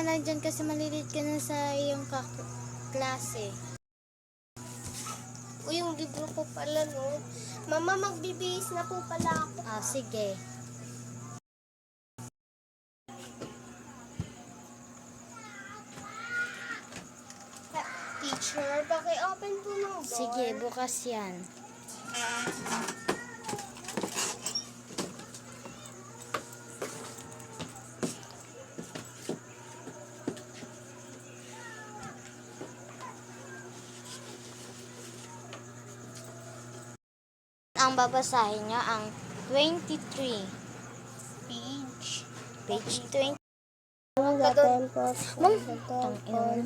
na lang dyan kasi malilate ka na sa iyong klase. Uy, yung libro ko pala, no? Mama, magbibihis na po pala ako. Ah, sige. Teacher, paki-open po ng door. Sige, bukas yan. Ang babasahin nyo ang 23. Page. Page 20. Mga tempos. Tang ina.